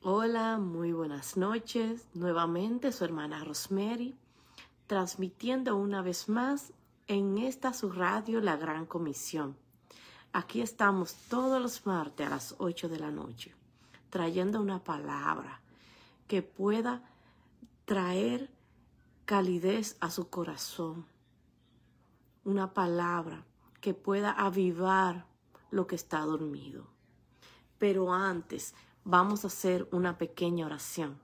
Hola, muy buenas noches. Nuevamente su hermana Rosemary, transmitiendo una vez más en esta su radio La Gran Comisión. Aquí estamos todos los martes a las 8 de la noche, trayendo una palabra que pueda traer calidez a su corazón. Una palabra que pueda avivar lo que está dormido. Pero antes vamos a hacer una pequeña oración.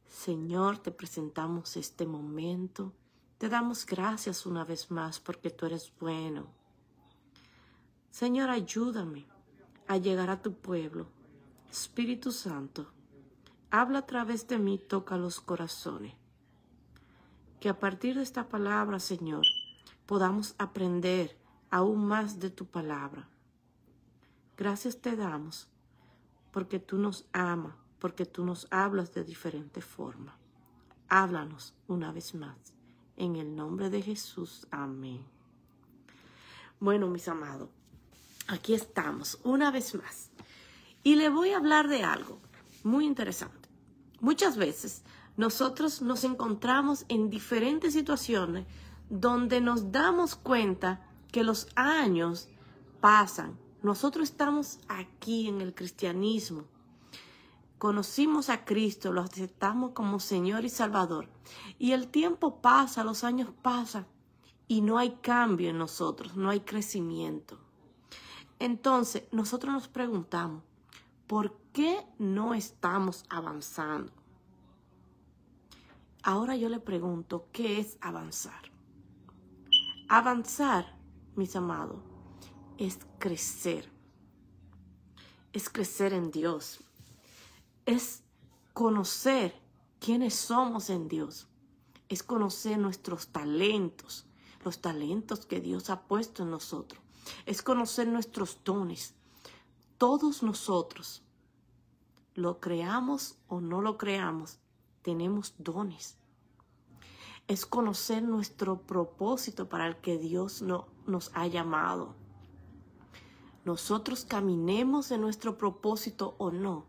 Señor, te presentamos este momento. Te damos gracias una vez más porque tú eres bueno. Señor, ayúdame a llegar a tu pueblo. Espíritu Santo, habla a través de mí, toca los corazones. Que a partir de esta palabra, Señor, podamos aprender aún más de tu palabra. Gracias te damos porque tú nos amas, porque tú nos hablas de diferente forma. Háblanos una vez más. En el nombre de Jesús. Amén. Bueno, mis amados, aquí estamos una vez más. Y le voy a hablar de algo muy interesante. Muchas veces nosotros nos encontramos en diferentes situaciones donde nos damos cuenta que los años pasan. Nosotros estamos aquí en el cristianismo. Conocimos a Cristo, lo aceptamos como Señor y Salvador. Y el tiempo pasa, los años pasan y no hay cambio en nosotros, no hay crecimiento. Entonces, nosotros nos preguntamos, ¿por qué no estamos avanzando? Ahora yo le pregunto, ¿qué es avanzar? Avanzar, mis amados, es crecer. Es crecer en Dios. Es conocer quiénes somos en Dios. Es conocer nuestros talentos, los talentos que Dios ha puesto en nosotros. Es conocer nuestros dones. Todos nosotros, lo creamos o no lo creamos, tenemos dones. Es conocer nuestro propósito para el que Dios nos ha llamado. Nosotros caminemos en nuestro propósito o no,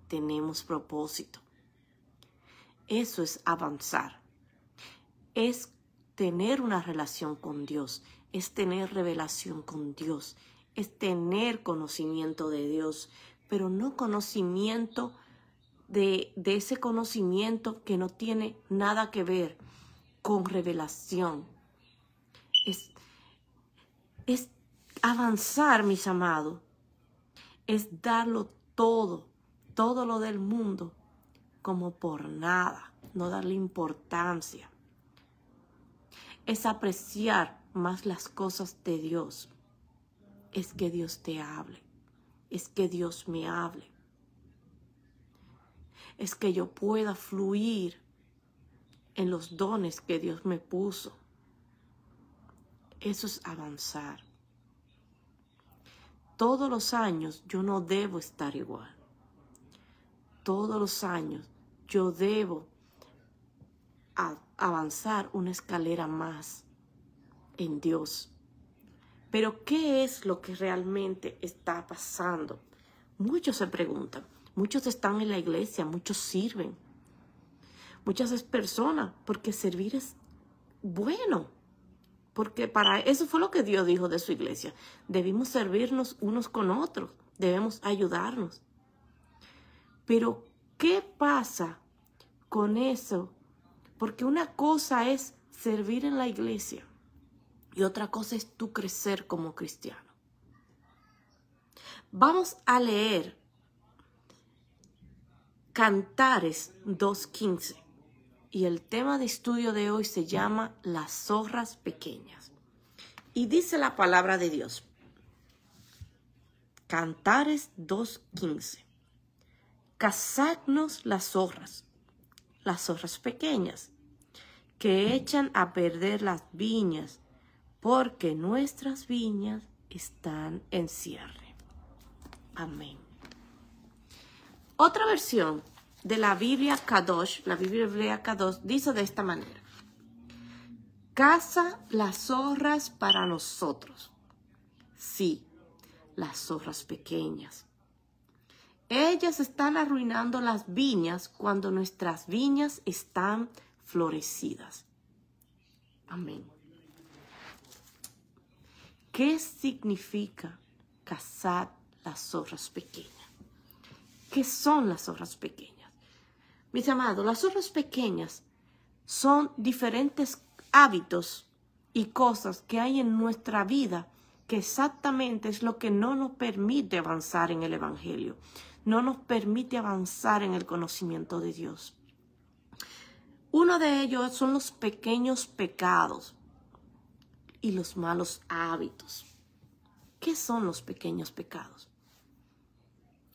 tenemos propósito. Eso es avanzar. Es tener una relación con Dios. Es tener revelación con Dios. Es tener conocimiento de Dios. Pero no conocimiento de ese conocimiento que no tiene nada que ver con revelación. Es avanzar, mis amados. Es darlo todo lo del mundo, como por nada, no darle importancia. Es apreciar más las cosas de Dios. Es que Dios te hable. Es que Dios me hable. Es que yo pueda fluir en los dones que Dios me puso. Eso es avanzar. Todos los años yo no debo estar igual. Todos los años yo debo avanzar una escalera más en Dios. Pero ¿qué es lo que realmente está pasando? Muchos se preguntan. Muchos están en la iglesia, muchos sirven. Muchas personas, porque servir es bueno. Porque para eso fue lo que Dios dijo de su iglesia. Debemos servirnos unos con otros. Debemos ayudarnos. Pero, ¿qué pasa con eso? Porque una cosa es servir en la iglesia y otra cosa es tú crecer como cristiano. Vamos a leer Cantares 2:15 y el tema de estudio de hoy se llama Las zorras pequeñas. Y dice la palabra de Dios. Cantares 2:15. Cazadnos las zorras pequeñas, que echan a perder las viñas, porque nuestras viñas están en cierre. Amén. Otra versión de la Biblia Kadosh, la Biblia hebrea Kadosh, dice de esta manera. Caza las zorras para nosotros. Sí, las zorras pequeñas. Ellas están arruinando las viñas cuando nuestras viñas están florecidas. Amén. ¿Qué significa cazar las zorras pequeñas? ¿Qué son las zorras pequeñas? Mis amados, las zorras pequeñas son diferentes hábitos y cosas que hay en nuestra vida que exactamente es lo que no nos permite avanzar en el Evangelio, no nos permite avanzar en el conocimiento de Dios. Uno de ellos son los pequeños pecados y los malos hábitos. ¿Qué son los pequeños pecados?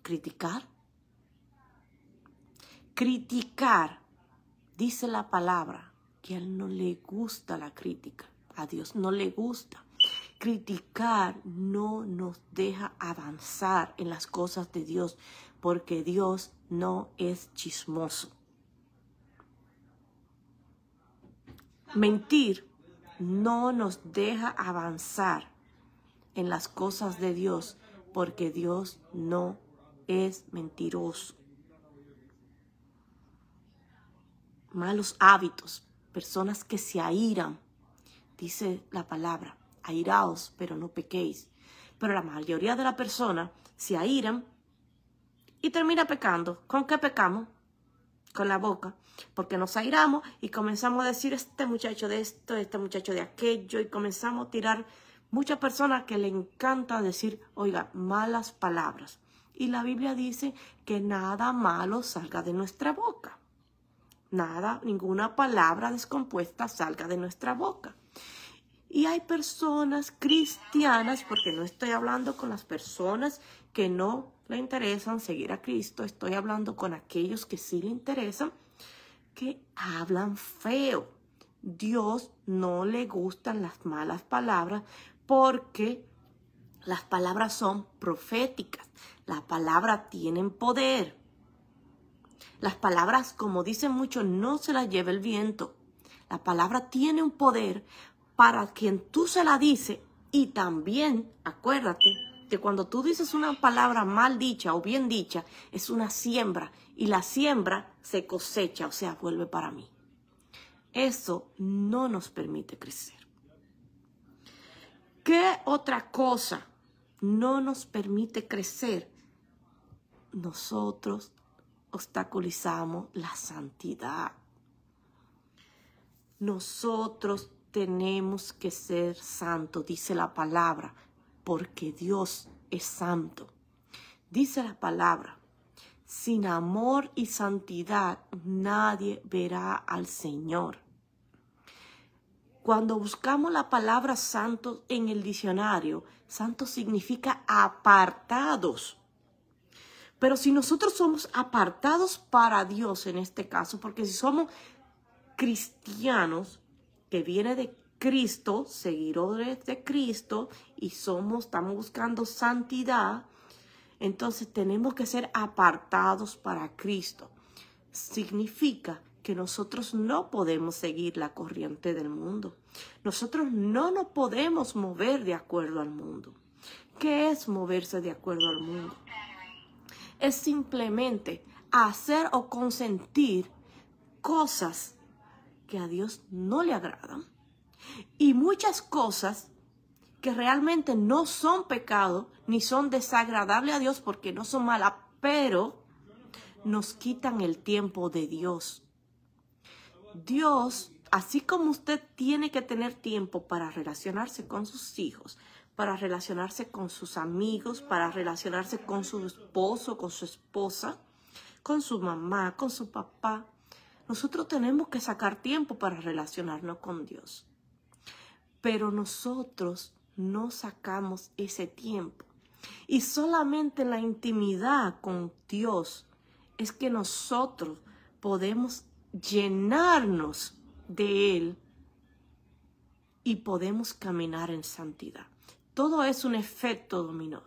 Criticar. Criticar, dice la palabra, que a él no le gusta la crítica. A Dios no le gusta. Criticar no nos deja avanzar en las cosas de Dios, porque Dios no es chismoso. Mentir no nos deja avanzar en las cosas de Dios, porque Dios no es mentiroso. Malos hábitos, personas que se airan, dice la palabra, airaos, pero no pequéis. Pero la mayoría de las personas se airan y termina pecando. ¿Con qué pecamos? Con la boca. Porque nos airamos y comenzamos a decir este muchacho de esto, este muchacho de aquello, y comenzamos a tirar muchas personas que le encanta decir, oiga, malas palabras. Y la Biblia dice que nada malo salga de nuestra boca. Nada, ninguna palabra descompuesta salga de nuestra boca. Y hay personas cristianas, porque no estoy hablando con las personas que no le interesan seguir a Cristo, estoy hablando con aquellos que sí le interesan, que hablan feo. Dios no le gustan las malas palabras porque las palabras son proféticas. Las palabras tienen poder. Las palabras, como dicen muchos, no se las lleva el viento. La palabra tiene un poder para quien tú se la dices. Y también, acuérdate, que cuando tú dices una palabra mal dicha o bien dicha, es una siembra. Y la siembra se cosecha, o sea, vuelve para mí. Eso no nos permite crecer. ¿Qué otra cosa no nos permite crecer? Nosotros obstaculizamos la santidad. Nosotros tenemos que ser santos, dice la palabra, porque Dios es santo. Dice la palabra, sin amor y santidad nadie verá al Señor. Cuando buscamos la palabra santo en el diccionario, santo significa apartados. Pero si nosotros somos apartados para Dios en este caso, porque si somos cristianos que viene de Cristo, seguidores de Cristo, y estamos buscando santidad, entonces tenemos que ser apartados para Cristo. Significa que nosotros no podemos seguir la corriente del mundo. Nosotros no nos podemos mover de acuerdo al mundo. ¿Qué es moverse de acuerdo al mundo? Es simplemente hacer o consentir cosas que a Dios no le agradan y muchas cosas que realmente no son pecado ni son desagradables a Dios porque no son malas, pero nos quitan el tiempo de Dios. Dios, así como usted tiene que tener tiempo para relacionarse con sus hijos, para relacionarse con sus amigos, para relacionarse con su esposo, con su esposa, con su mamá, con su papá, nosotros tenemos que sacar tiempo para relacionarnos con Dios. Pero nosotros no sacamos ese tiempo. Y solamente en la intimidad con Dios es que nosotros podemos llenarnos de Él y podemos caminar en santidad. Todo es un efecto dominó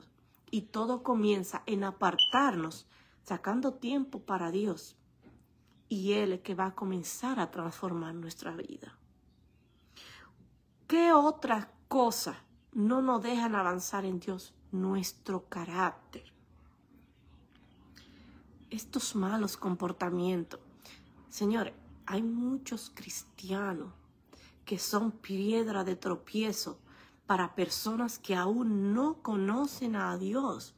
y todo comienza en apartarnos, sacando tiempo para Dios. Y Él es que va a comenzar a transformar nuestra vida. ¿Qué otras cosas no nos dejan avanzar en Dios? Nuestro carácter. estos malos comportamientos. Señores, hay muchos cristianos que son piedra de tropiezo para personas que aún no conocen a Dios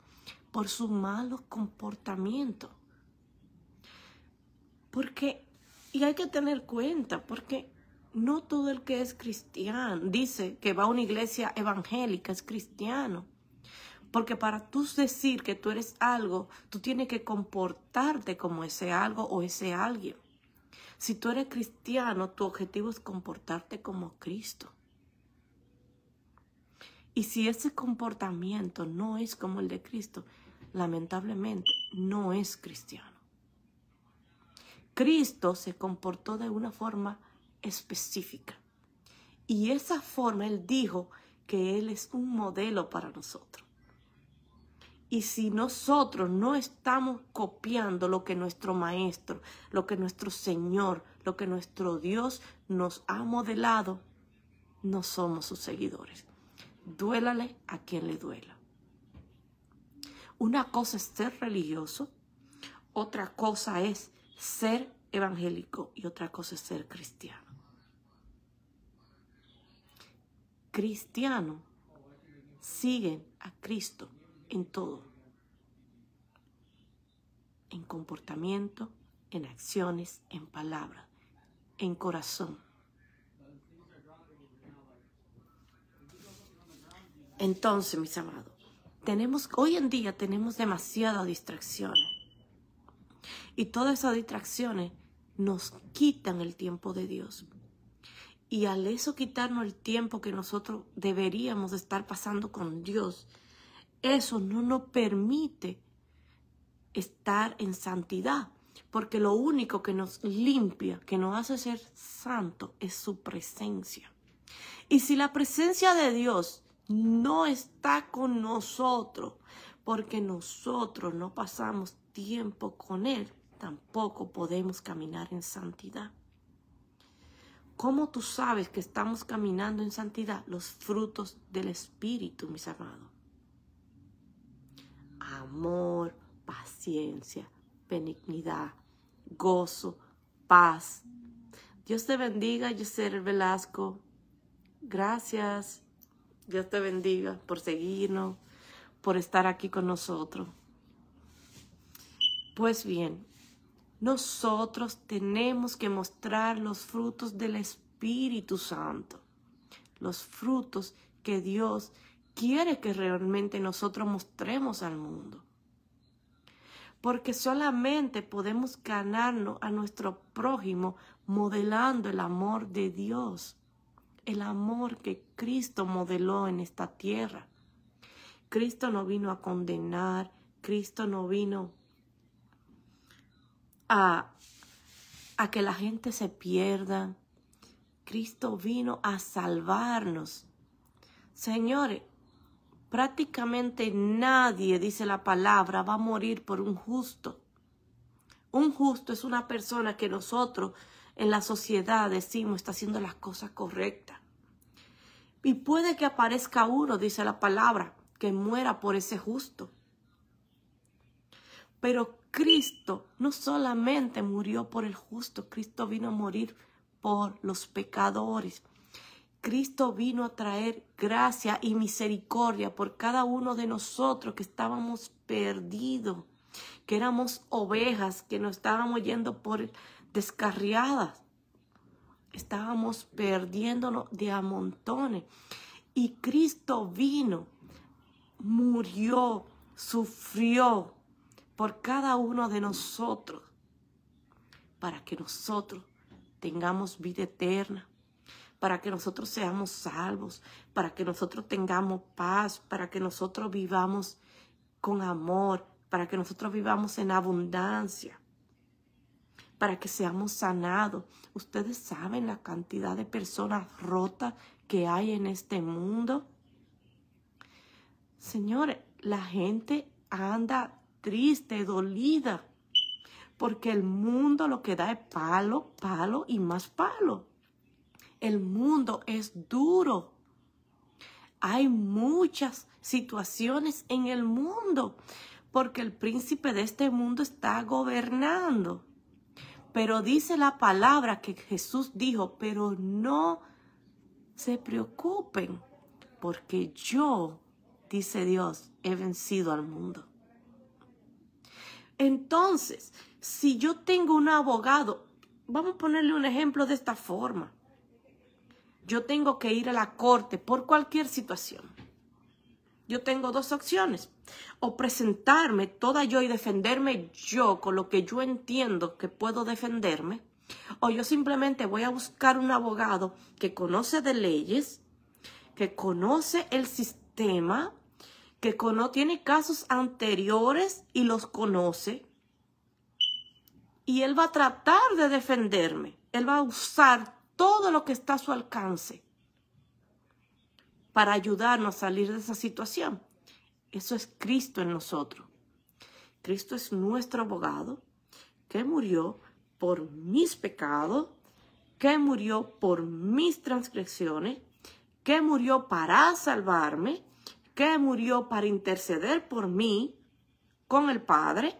por su malos comportamientos. Y hay que tener cuenta, porque no todo el que es cristiano, dice que va a una iglesia evangélica, es cristiano. Porque para tú decir que tú eres algo, tú tienes que comportarte como ese algo o ese alguien. Si tú eres cristiano, tu objetivo es comportarte como Cristo. Y si ese comportamiento no es como el de Cristo, lamentablemente no es cristiano. Cristo se comportó de una forma específica. Y esa forma Él dijo que Él es un modelo para nosotros. Y si nosotros no estamos copiando lo que nuestro Maestro, lo que nuestro Señor, lo que nuestro Dios nos ha modelado, no somos sus seguidores. Duélale a quien le duela. Una cosa es ser religioso, otra cosa es ser evangélico y otra cosa es ser cristiano. Cristianos siguen a Cristo en todo. En comportamiento, en acciones, en palabras, en corazón. Entonces, mis amados, hoy en día tenemos demasiadas distracciones. Y todas esas distracciones nos quitan el tiempo de Dios. Y al eso quitarnos el tiempo que nosotros deberíamos estar pasando con Dios, eso no nos permite estar en santidad. Porque lo único que nos limpia, que nos hace ser santos, es su presencia. Y si la presencia de Dios no está con nosotros, porque nosotros no pasamos tiempo con Él, tampoco podemos caminar en santidad. ¿Cómo tú sabes que estamos caminando en santidad? Los frutos del Espíritu, mis amados. Amor, paciencia, benignidad, gozo, paz. Dios te bendiga, Yosel Velasco. Gracias. Dios te bendiga por seguirnos, por estar aquí con nosotros. Pues bien, nosotros tenemos que mostrar los frutos del Espíritu Santo. Los frutos que Dios quiere que realmente nosotros mostremos al mundo. Porque solamente podemos ganarnos a nuestro prójimo modelando el amor de Dios. El amor que Cristo modeló en esta tierra. Cristo no vino a condenar. Cristo no vino a que la gente se pierda. Cristo vino a salvarnos. Señores, prácticamente nadie, dice la palabra, va a morir por un justo. Un justo es una persona que nosotros en la sociedad decimos está haciendo las cosas correctas. Y puede que aparezca uno, dice la palabra, que muera por ese justo. Pero Cristo no solamente murió por el justo, Cristo vino a morir por los pecadores. Cristo vino a traer gracia y misericordia por cada uno de nosotros que estábamos perdidos, que éramos ovejas, que nos estábamos yendo por descarriadas. Estábamos perdiéndonos de a montones. Y Cristo vino, murió, sufrió por cada uno de nosotros para que nosotros tengamos vida eterna, para que nosotros seamos salvos, para que nosotros tengamos paz, para que nosotros vivamos con amor, para que nosotros vivamos en abundancia, para que seamos sanados. Ustedes saben la cantidad de personas rotas que hay en este mundo. Señores, la gente anda triste, dolida, porque el mundo lo que da es palo, palo y más palo. El mundo es duro. Hay muchas situaciones en el mundo porque el príncipe de este mundo está gobernando. Pero dice la palabra que Jesús dijo, pero no se preocupen, porque yo, dice Dios, he vencido al mundo. Entonces, si yo tengo un abogado, vamos a ponerle un ejemplo de esta forma. Yo tengo que ir a la corte por cualquier situación. Yo tengo dos opciones. O presentarme toda yo y defenderme yo con lo que yo entiendo que puedo defenderme. O yo simplemente voy a buscar un abogado que conoce de leyes, que conoce el sistema, que tiene casos anteriores y los conoce. Y él va a tratar de defenderme. Él va a usar todo lo que está a su alcance para ayudarnos a salir de esa situación. Eso es Cristo en nosotros. Cristo es nuestro abogado que murió por mis pecados, que murió por mis transgresiones, que murió para salvarme, que murió para interceder por mí con el Padre.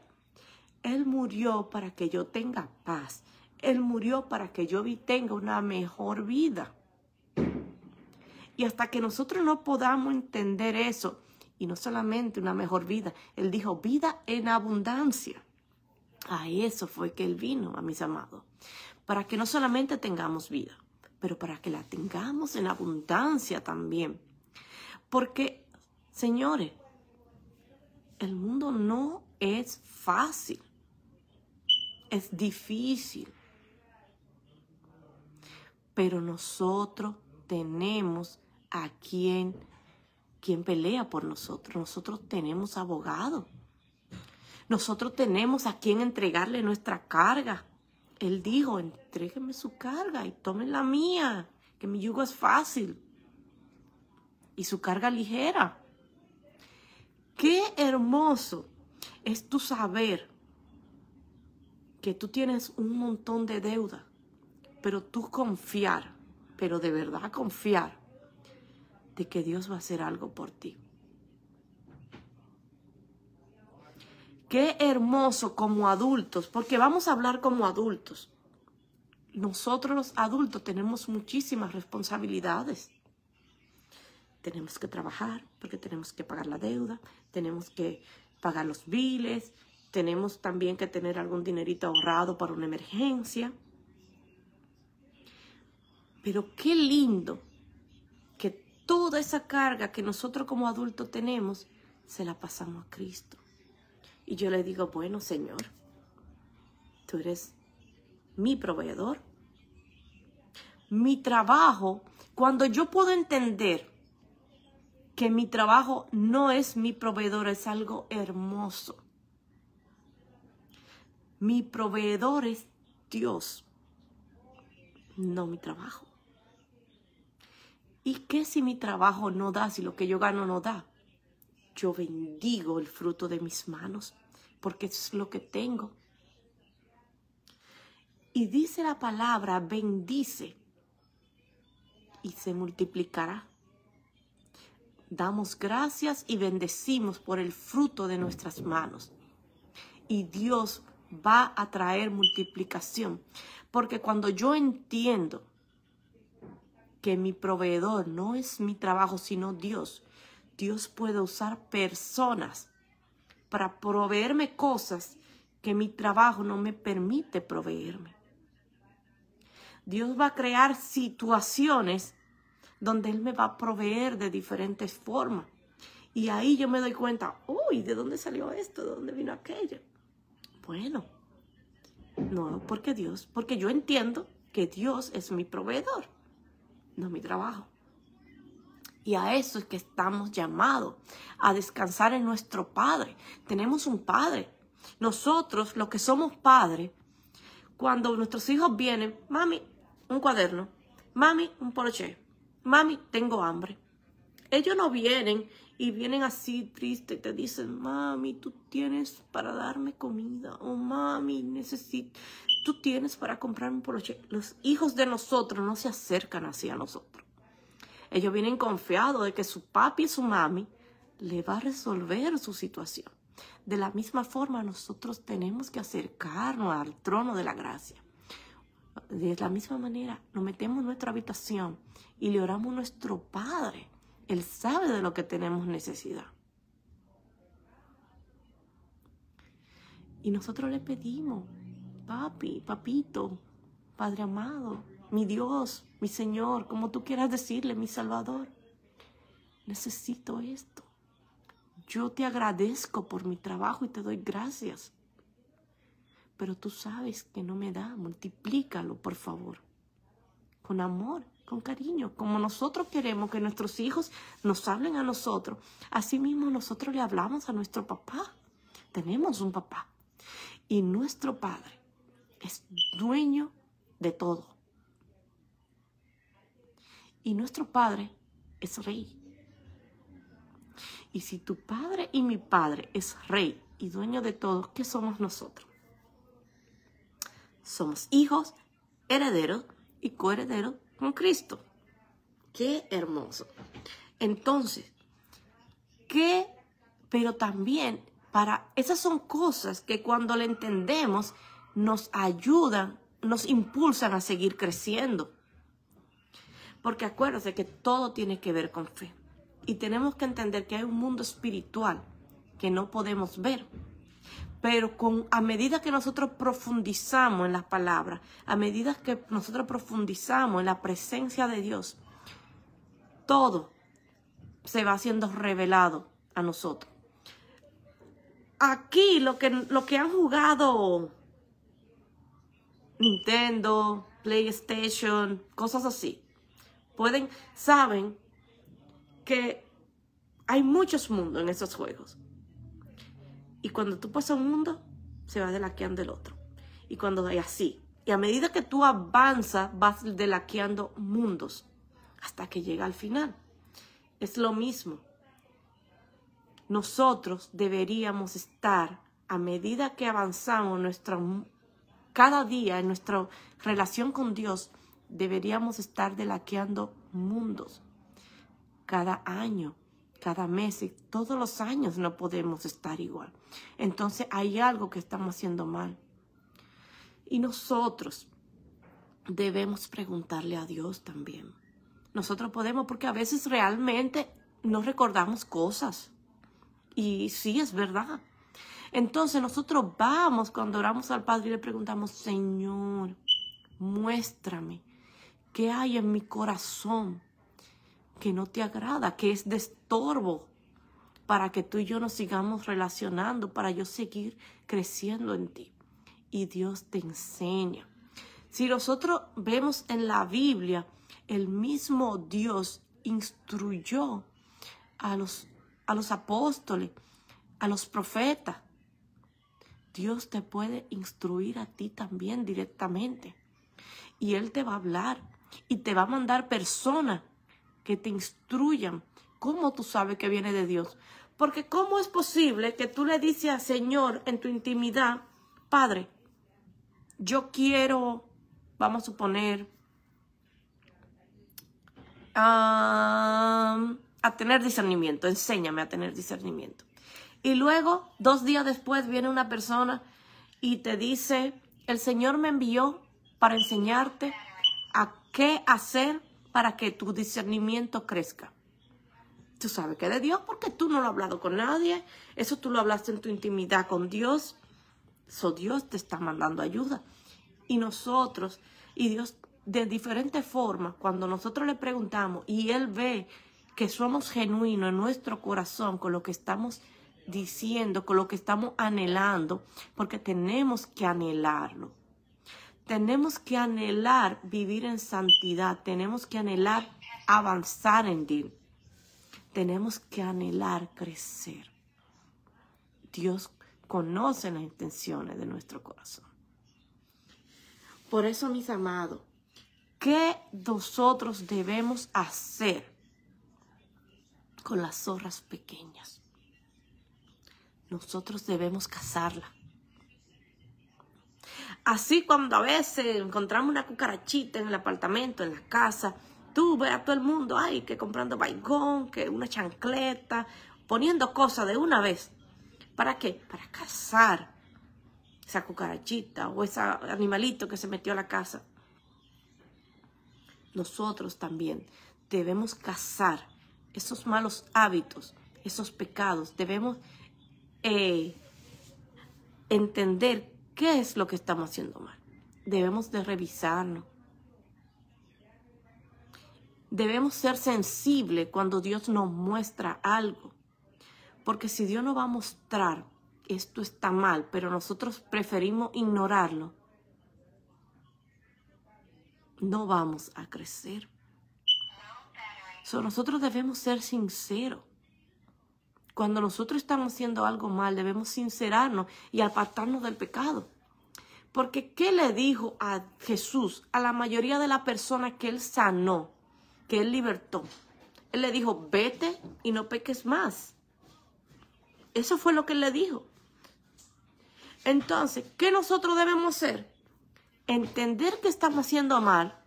Él murió para que yo tenga paz. Él murió para que yo tenga una mejor vida. Y hasta que nosotros no podamos entender eso, y no solamente una mejor vida, Él dijo vida en abundancia. A eso fue que Él vino, a mis amados, para que no solamente tengamos vida, pero para que la tengamos en abundancia también. Porque, señores, el mundo no es fácil, es difícil, pero nosotros tenemos a quien pelea por nosotros. Nosotros tenemos abogado. Nosotros tenemos a quien entregarle nuestra carga. Él dijo, entrégueme su carga y tomen la mía, que mi yugo es fácil y su carga ligera. Qué hermoso es tu saber que tú tienes un montón de deuda, pero tú confiar, pero de verdad confiar de que Dios va a hacer algo por ti. Qué hermoso como adultos, porque vamos a hablar como adultos. Nosotros los adultos tenemos muchísimas responsabilidades. Tenemos que trabajar porque tenemos que pagar la deuda, tenemos que pagar los biles, tenemos también que tener algún dinerito ahorrado para una emergencia. Pero qué lindo que toda esa carga que nosotros como adultos tenemos, se la pasamos a Cristo. Y yo le digo, bueno, Señor, tú eres mi proveedor. Mi trabajo, cuando yo puedo entender que mi trabajo no es mi proveedor, es algo hermoso. Mi proveedor es Dios, no mi trabajo. ¿Y qué si mi trabajo no da, si lo que yo gano no da? Yo bendigo el fruto de mis manos, porque eso es lo que tengo. Y dice la palabra, bendice, y se multiplicará. Damos gracias y bendecimos por el fruto de nuestras manos. Y Dios va a traer multiplicación. Porque cuando yo entiendo que mi proveedor no es mi trabajo, sino Dios, Dios puede usar personas para proveerme cosas que mi trabajo no me permite proveerme. Dios va a crear situaciones donde Él me va a proveer de diferentes formas. Y ahí yo me doy cuenta, uy, ¿de dónde salió esto? ¿De dónde vino aquello? Bueno, no, porque yo entiendo que Dios es mi proveedor, no mi trabajo. Y a eso es que estamos llamados, a descansar en nuestro Padre. Tenemos un Padre. Nosotros, los que somos padres, cuando nuestros hijos vienen, mami, un cuaderno, mami, un poloché, mami, tengo hambre. Ellos no vienen y vienen así tristes y te dicen, mami, tú tienes para darme comida, o mami, tú tienes para comprarme un poloché. Los hijos de nosotros no se acercan así a nosotros. Ellos vienen confiados de que su papi y su mami le va a resolver su situación. De la misma forma, nosotros tenemos que acercarnos al trono de la gracia. De la misma manera, nos metemos en nuestra habitación y le oramos a nuestro Padre. Él sabe de lo que tenemos necesidad. Y nosotros le pedimos, papi, papito, Padre amado, mi Dios, mi Señor, como tú quieras decirle, mi Salvador, necesito esto. Yo te agradezco por mi trabajo y te doy gracias. Pero tú sabes que no me da, multiplícalo, por favor. Con amor, con cariño, como nosotros queremos que nuestros hijos nos hablen a nosotros. Así mismo nosotros le hablamos a nuestro papá. Tenemos un papá. Y nuestro Padre es dueño de todo. Y nuestro Padre es rey. Y si tu Padre y mi Padre es rey y dueño de todo, ¿qué somos nosotros? Somos hijos, herederos y coherederos con Cristo. ¡Qué hermoso! Entonces, pero también esas son cosas que cuando le entendemos nos ayudan, nos impulsan a seguir creciendo. Porque acuérdense que todo tiene que ver con fe. Y tenemos que entender que hay un mundo espiritual que no podemos ver. Pero a medida que nosotros profundizamos en la palabra, a medida que nosotros profundizamos en la presencia de Dios, todo se va siendo revelado a nosotros. Aquí lo que han jugado Nintendo, PlayStation, cosas así, saben que hay muchos mundos en esos juegos. Y cuando tú pasas un mundo, se va delaqueando el otro. Y cuando hay así. Y a medida que tú avanzas, vas delaqueando mundos. Hasta que llega al final. Es lo mismo. Nosotros deberíamos estar, a medida que avanzamos cada día en nuestra relación con Dios, deberíamos estar delaqueando mundos. Cada año, cada mes y todos los años no podemos estar igual. Entonces hay algo que estamos haciendo mal. Y nosotros debemos preguntarle a Dios también. Nosotros podemos, porque a veces realmente no recordamos cosas. Y sí, es verdad. Entonces nosotros vamos cuando oramos al Padre y le preguntamos, Señor, muéstrame qué hay en mi corazón que no te agrada, que es de estorbo para que tú y yo nos sigamos relacionando, para yo seguir creciendo en ti. Y Dios te enseña. Si nosotros vemos en la Biblia, el mismo Dios instruyó a los apóstoles, a los profetas. Dios te puede instruir a ti también directamente. Y Él te va a hablar y te va a mandar personas que te instruyan. ¿Cómo tú sabes que viene de Dios? Porque ¿cómo es posible que tú le dices al Señor en tu intimidad, Padre, yo quiero, vamos a suponer, a tener discernimiento, enséñame a tener discernimiento. Y luego, 2 días después, viene una persona y te dice, el Señor me envió para enseñarte a qué hacer para que tu discernimiento crezca. Tú sabes que es de Dios porque tú no lo has hablado con nadie. Eso tú lo hablaste en tu intimidad con Dios. Dios te está mandando ayuda. Y nosotros, y Dios de diferentes formas, cuando nosotros le preguntamos y Él ve que somos genuinos en nuestro corazón con lo que estamos diciendo, con lo que estamos anhelando, porque tenemos que anhelarlo. Tenemos que anhelar vivir en santidad. Tenemos que anhelar avanzar en Dios. Tenemos que anhelar crecer. Dios conoce las intenciones de nuestro corazón. Por eso, mis amados, ¿qué nosotros debemos hacer con las zorras pequeñas? Nosotros debemos cazarla. Así cuando a veces encontramos una cucarachita en el apartamento, en la casa, tú ves a todo el mundo, que comprando baigón, que una chancleta, poniendo cosas de una vez. ¿Para qué? Para cazar esa cucarachita o ese animalito que se metió a la casa. Nosotros también debemos cazar esos malos hábitos, esos pecados. Debemos entender qué es lo que estamos haciendo mal. Debemos de revisarnos. Debemos ser sensibles cuando Dios nos muestra algo. Porque si Dios nos va a mostrar esto está mal, pero nosotros preferimos ignorarlo, no vamos a crecer. Nosotros debemos ser sinceros. Cuando nosotros estamos haciendo algo mal, debemos sincerarnos y apartarnos del pecado. Porque ¿qué le dijo a Jesús a la mayoría de las personas que Él sanó, que Él libertó? Él le dijo, vete y no peques más. Eso fue lo que Él le dijo. Entonces, ¿qué nosotros debemos hacer? Entender que estamos haciendo mal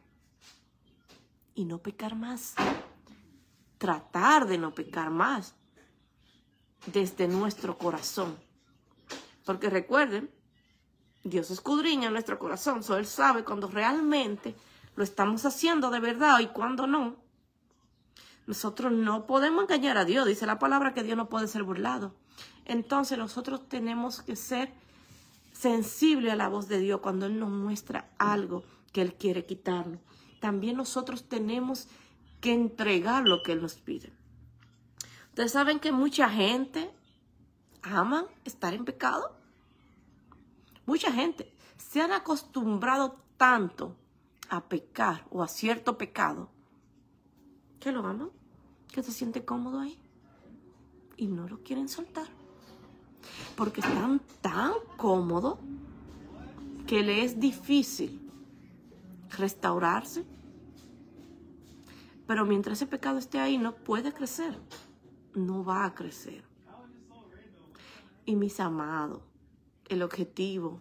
y no pecar más. Tratar de no pecar más desde nuestro corazón. Porque recuerden, Dios escudriña nuestro corazón. Él sabe cuando realmente lo estamos haciendo de verdad y cuando no. Nosotros no podemos engañar a Dios. Dice la palabra que Dios no puede ser burlado. Entonces nosotros tenemos que ser sensibles a la voz de Dios cuando Él nos muestra algo que Él quiere quitarnos. También nosotros tenemos que entregar lo que Él nos pide. Ustedes saben que mucha gente ama estar en pecado. Mucha gente se han acostumbrado tanto a pecar o a cierto pecado que lo aman, que se siente cómodo ahí y no lo quieren soltar. Porque están tan cómodos que le es difícil restaurarse. Pero mientras ese pecado esté ahí, no puede crecer. No va a crecer. Y mis amados, el objetivo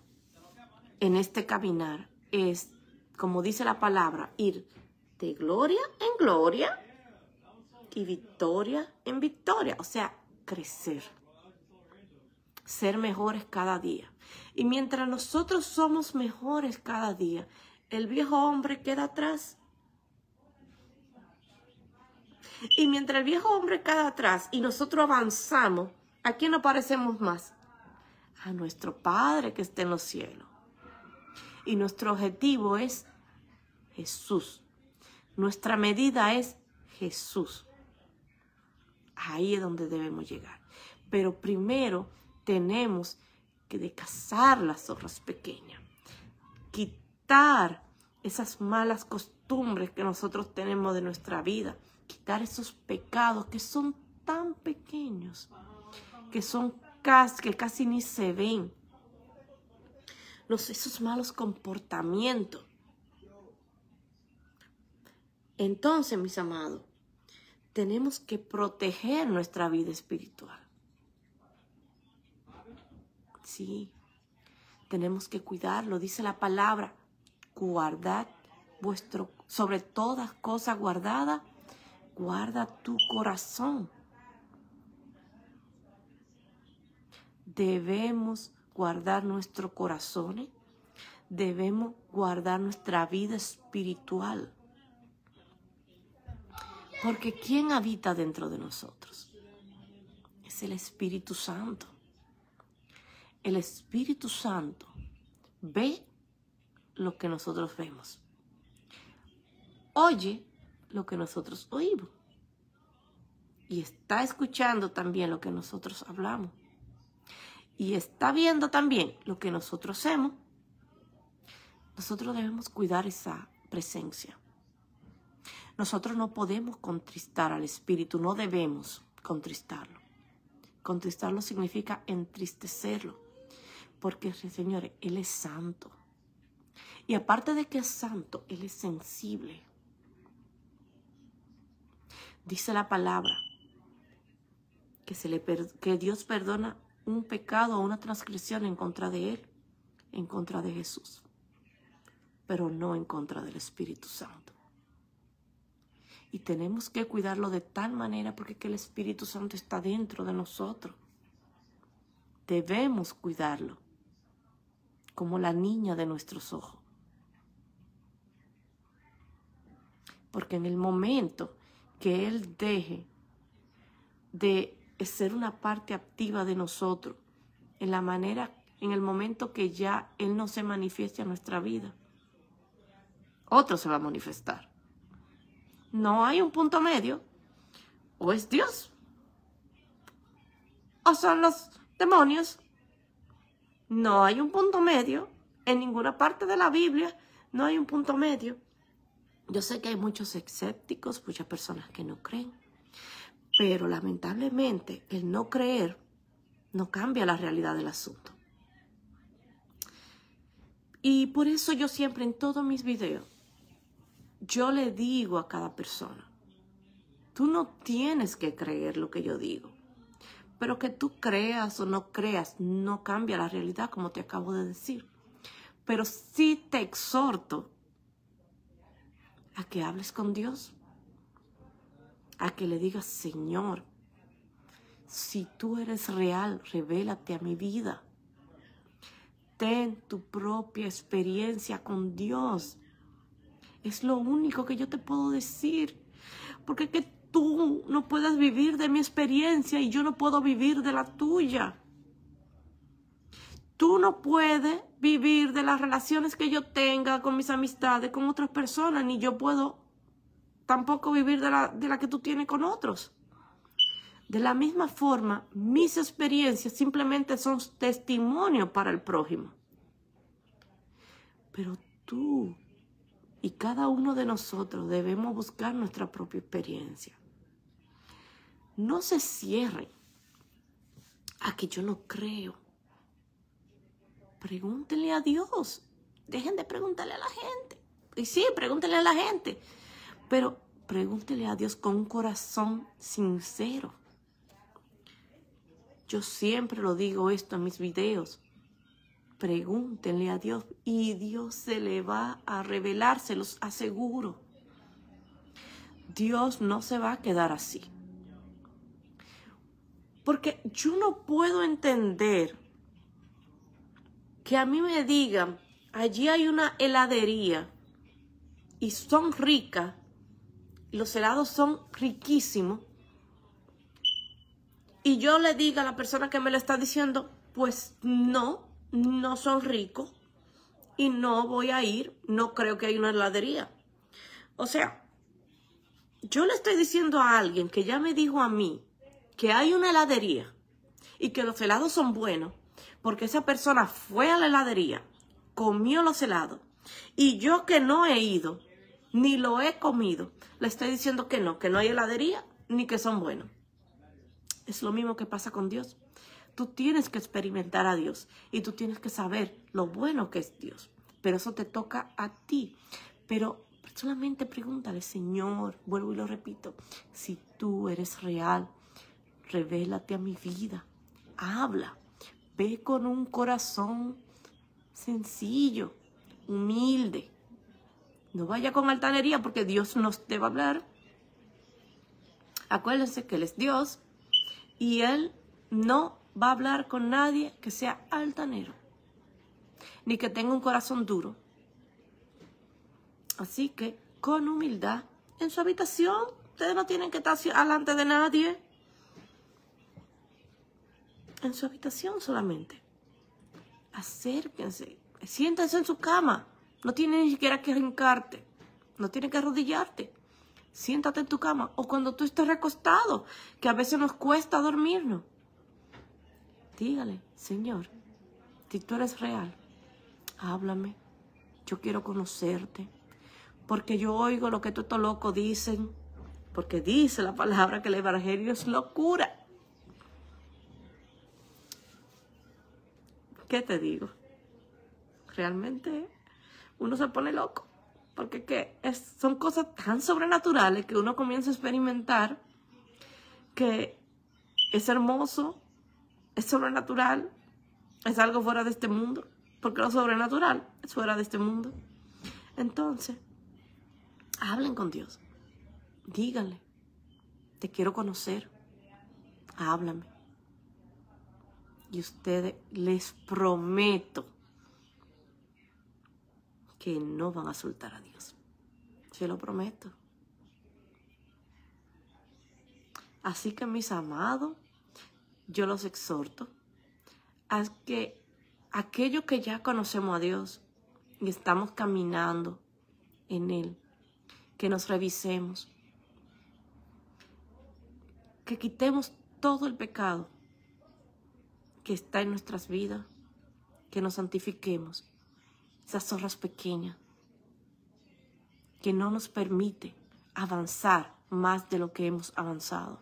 en este caminar es, como dice la palabra, ir de gloria en gloria y victoria en victoria. O sea, crecer. Ser mejores cada día. Y mientras nosotros somos mejores cada día, el viejo hombre queda atrás. Y mientras el viejo hombre queda atrás y nosotros avanzamos, ¿a quién nos parecemos más? A nuestro Padre que está en los cielos. Y nuestro objetivo es Jesús. Nuestra medida es Jesús. Ahí es donde debemos llegar. Pero primero tenemos que descazar las zorras pequeñas. Quitar esas malas costumbres que nosotros tenemos de nuestra vida. Quitar esos pecados que son tan pequeños, que casi ni se ven. Esos malos comportamientos. Entonces, mis amados, tenemos que proteger nuestra vida espiritual. Sí, tenemos que cuidarlo. Dice la palabra, guardad sobre todas cosas guardadas, guarda tu corazón. Debemos guardar nuestros corazones, debemos guardar nuestra vida espiritual. Porque ¿quién habita dentro de nosotros? Es el Espíritu Santo. El Espíritu Santo ve lo que nosotros vemos. Oye lo que nosotros oímos. Y está escuchando también lo que nosotros hablamos. Y está viendo también lo que nosotros hacemos. Nosotros debemos cuidar esa presencia. Nosotros no podemos contristar al Espíritu, no debemos contristarlo. Contristarlo significa entristecerlo. Porque, señores, Él es santo. Y aparte de que es santo, Él es sensible. Dice la palabra que Dios perdona un pecado o una transgresión en contra de Él, en contra de Jesús, pero no en contra del Espíritu Santo. Y tenemos que cuidarlo de tal manera porque que el Espíritu Santo está dentro de nosotros. debemos cuidarlo como la niña de nuestros ojos. Porque en el momento que Él deje de ser una parte activa de nosotros, en el momento que ya Él no se manifieste en nuestra vida, otro se va a manifestar. No hay un punto medio. O es Dios, o son los demonios. No hay un punto medio. En ninguna parte de la Biblia no hay un punto medio. Yo sé que hay muchos escépticos, muchas personas que no creen. Pero lamentablemente el no creer no cambia la realidad del asunto. Y por eso yo siempre en todos mis videos, yo le digo a cada persona, tú no tienes que creer lo que yo digo. Pero que tú creas o no creas, no cambia la realidad, como te acabo de decir. Pero sí te exhorto a que hables con Dios, a que le digas, Señor, si tú eres real, revélate a mi vida. Ten tu propia experiencia con Dios. Es lo único que yo te puedo decir. Porque es que tú no puedes vivir de mi experiencia y yo no puedo vivir de la tuya. Tú no puedes vivir de las relaciones que yo tenga con mis amistades, con otras personas, ni yo puedo tampoco vivir de la que tú tienes con otros. De la misma forma, mis experiencias simplemente son testimonio para el prójimo. Pero tú y cada uno de nosotros debemos buscar nuestra propia experiencia. No se cierren a que yo no creo. Pregúntenle a Dios. Dejen de preguntarle a la gente. Y sí, pregúntenle a la gente. Pero pregúntenle a Dios con un corazón sincero. Yo siempre lo digo esto en mis videos. Pregúntenle a Dios y Dios se le va a revelar, se los aseguro. Dios no se va a quedar así. Porque yo no puedo entender que a mí me digan, allí hay una heladería y son ricas, los helados son riquísimos, y yo le diga a la persona que me lo está diciendo, pues no son ricos y no voy a ir, no creo que hay una heladería. O sea, yo le estoy diciendo a alguien que ya me dijo a mí que hay una heladería y que los helados son buenos, porque esa persona fue a la heladería, comió los helados, y yo que no he ido, ni lo he comido, le estoy diciendo que no hay heladería, ni que son buenos. Es lo mismo que pasa con Dios. Tú tienes que experimentar a Dios y tú tienes que saber lo bueno que es Dios. Pero eso te toca a ti. Pero solamente pregúntale, Señor, vuelvo y lo repito, si tú eres real, revélate a mi vida, habla, ve con un corazón sencillo, humilde. No vaya con altanería porque Dios nos debe hablar. Acuérdense que Él es Dios y Él no va a hablar con nadie que sea altanero, ni que tenga un corazón duro. Así que, con humildad, en su habitación, ustedes no tienen que estar delante de nadie. En su habitación solamente. Acérquense, siéntense en su cama. No tienes ni siquiera que hincarte, no tienes que arrodillarte. Siéntate en tu cama o cuando tú estés recostado, que a veces nos cuesta dormirnos. Dígale, Señor, si tú eres real, háblame. Yo quiero conocerte. Porque yo oigo lo que todos estos locos dicen. Porque dice la palabra que el evangelio es locura. ¿Qué te digo? Realmente uno se pone loco. Porque son cosas tan sobrenaturales que uno comienza a experimentar que es hermoso, es sobrenatural, es algo fuera de este mundo. Porque lo sobrenatural es fuera de este mundo. Entonces, hablen con Dios. Díganle, te quiero conocer. Háblame. Y ustedes, les prometo que no van a soltar a Dios. Se lo prometo. Así que, mis amados, yo los exhorto a que aquellos que ya conocemos a Dios y estamos caminando en Él, que nos revisemos, que quitemos todo el pecado que está en nuestras vidas, que nos santifiquemos, esas zorras pequeñas que no nos permite avanzar más de lo que hemos avanzado.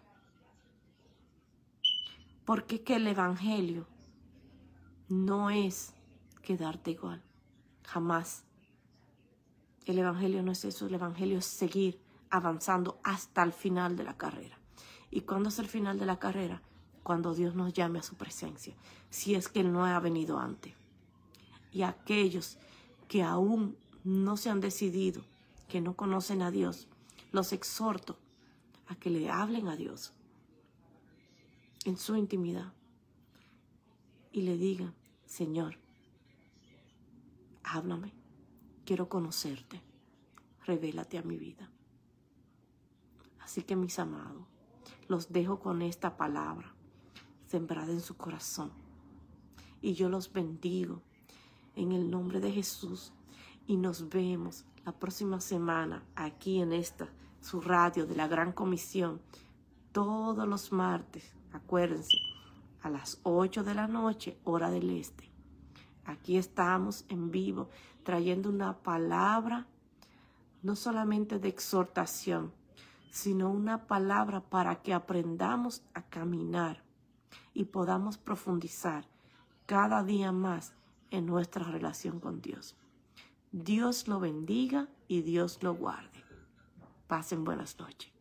Porque que el Evangelio no es quedarte igual, jamás. El Evangelio no es eso, el Evangelio es seguir avanzando hasta el final de la carrera. ¿Y cuándo es el final de la carrera? Cuando Dios nos llame a su presencia, si es que Él no ha venido antes. Y aquellos que aún no se han decidido, que no conocen a Dios, los exhorto a que le hablen a Dios en su intimidad y le digan: Señor, háblame, quiero conocerte, revélate a mi vida. Así que, mis amados, los dejo con esta palabra sembrada en su corazón y yo los bendigo en el nombre de Jesús y nos vemos la próxima semana aquí en esta, su radio de la Gran Comisión, todos los martes, acuérdense, a las 8 de la noche, hora del este. Aquí estamos en vivo, trayendo una palabra, no solamente de exhortación, sino una palabra para que aprendamos a caminar y podamos profundizar cada día más en nuestra relación con Dios. Dios lo bendiga y Dios lo guarde. Pasen buenas noches.